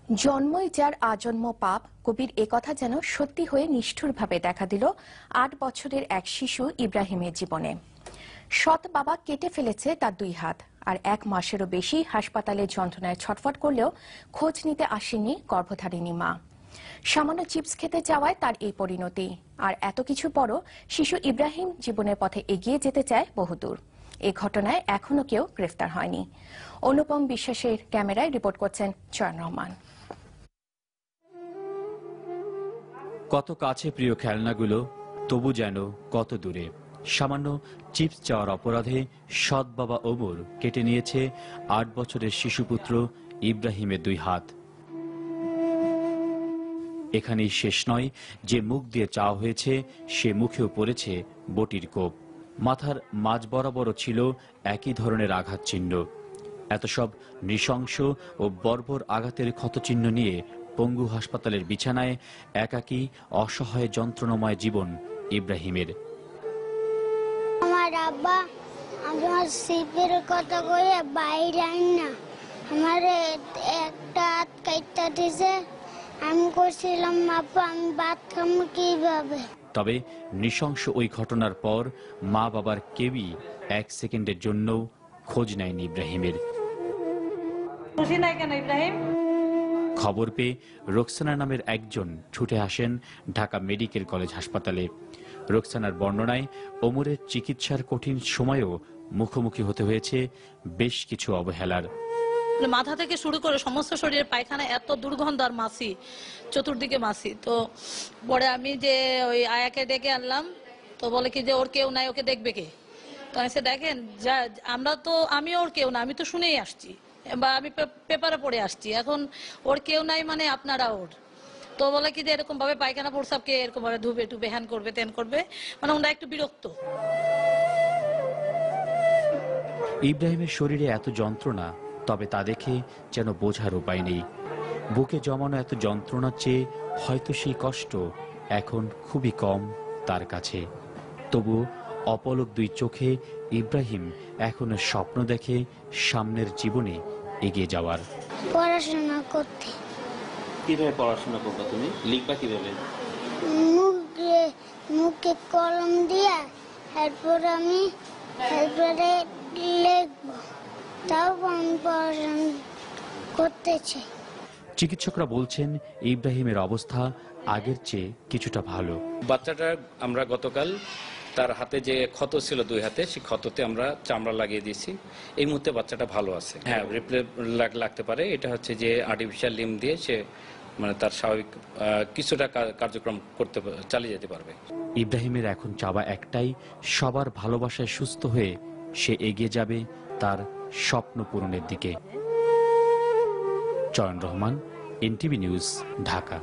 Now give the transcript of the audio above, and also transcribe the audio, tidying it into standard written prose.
জন্মই যার আজন্ম পাপ, কবির একথা যেন সত্যি হয়ে নিষ্ঠুরভাবে দেখা দিল ৮ বছরের এক শিশু ইব্রাহিমের জীবনে। সৎ বাবা কেটে ফেলেছে তার ২ হাত, আর ১ মাসেরও বেশি হাসপাতালে যন্ত্রণায় ছটফট করলেও খোঁজ নিতে আসেননি গর্ভধারিণী মা। সামান্য চিপস খেতে যাওয়ায় তার এই পরিণতি। আর এত কিছু পরও শিশু ইব্রাহিম জীবনের পথে এগিয়ে যেতে চায় বহুদূর। এই ঘটনায় এখনো কেউ গ্রেফতার হয়নি। অনুপম বিশ্বাসের ক্যামেরায় রিপোর্ট করছেন চয়ন রহমান। কত কাছে প্রিয় খেলনাগুলো, তবু যেন কত দূরে। সামান্য চিপস চাওয়ার অপরাধে সৎ বাবা ওমর কেটে নিয়েছে ৮ বছরের শিশুপুত্র ইব্রাহিমের ২ হাত। এখানেই শেষ নয়, যে মুখ দিয়ে চাওয়া হয়েছে সে মুখেও পড়েছে বটির কোপ। মাথার মাঝ বরাবরও ছিল একই ধরনের আঘাত চিহ্ন। এত সব নৃশংস ও বর্বর আঘাতের ক্ষতচিহ্ন নিয়ে পঙ্গু হাসপাতালের বিছানায় একাকী অসহায় যন্ত্রণাময় জীবন ইব্রাহিমের। আমার আব্বা আমার সিপের কথা কয়ে বাইরে আইন না, আমার একটা হাত কাইটা দিছে। আমি করছিলাম আব্বা আমি ভাত খাবো কিভাবে। তবে নৃশংস ওই ঘটনার পর মা বাবার কেউই ১ সেকেন্ডের জন্য খোঁজ নেয়নি ইব্রাহিমের। খবর পেয়ে রোকসানা নামের একজন ছুটে আসেন ঢাকা মেডিকেল কলেজ হাসপাতালে। রোকসানার বর্ণনায় ওমরের চিকিৎসার কঠিন সময়েও মুখোমুখি হতে হয়েছে বেশ কিছু অবহেলার। মাথা থেকে শুরু করে সমস্ত শরীরের পায়খানা এত দুর্গন্ধ, আর মাছি চতুর্দিকে মাছি। তো পরে আমি যে ওই আয়াকে ডেকে আনলাম, তো বলে কি যে ওর কেউ নাই, ওকে দেখবে কে? তো আমি দেখেন যা আমরা তো, আমি ওর কেউ না, আমি তো শুনেই আসছি বা আমি পেপারে পড়ে আসছি, এখন ওর কেউ নাই মানে আপনারা ওর। তো বলে কি যে এরকম ভাবে পায়খানা প্রস্রাবকে এরকম ভাবে ধুবে টুবে হ্যান করবে তেন করবে, মানে ওরা একটু বিরক্ত। ইব্রাহিমের শরীরে এত যন্ত্রণা, তবে তা দেখে যেন বোঝার উপায় নেই। বুকে জমানো এত যন্ত্রণার চেয়ে হয়তো সেই কষ্ট এখন খুবই কম তার কাছে। তবু অপলক ২ চোখে ইব্রাহিম এখনো স্বপ্ন দেখে সামনের জীবনে এগিয়ে যাওয়ার। পড়াশোনা করতে। কিভাবে পড়াশোনা করবে তুমি? লিখবা কিভাবে? মুখে কলম দিয়া এরপরে লিখবো, তাও আমি পড়াশোনা করতেছি। চিকিৎসকরা বলছেন ইব্রাহিমের অবস্থা আগের চেয়ে কিছুটা ভালো। বাচ্চাটা আমরা গতকাল তার হাতে যে ক্ষত ছিল ২ হাতে, সেই ক্ষততে আমরা চামড়া লাগিয়ে দিয়েছি। এই মুহূর্তে বাচ্চাটা ভালো আছে। হ্যাঁ, রিপ্লে লাগতে পারে। এটা হচ্ছে যে আর্টিফিশিয়াল লিম্ব দিয়ে সে মানে তার স্বাভাবিক কিছুটা কার্যক্রম করতে চালিয়ে যেতে পারবে। ইব্রাহিমের এখন চাওয়া একটাই, সবার ভালোবাসায় সুস্থ হয়ে সে এগিয়ে যাবে তার স্বপ্ন পূরণের দিকে। চয়ন রহমান, এনটিভি নিউজ, ঢাকা।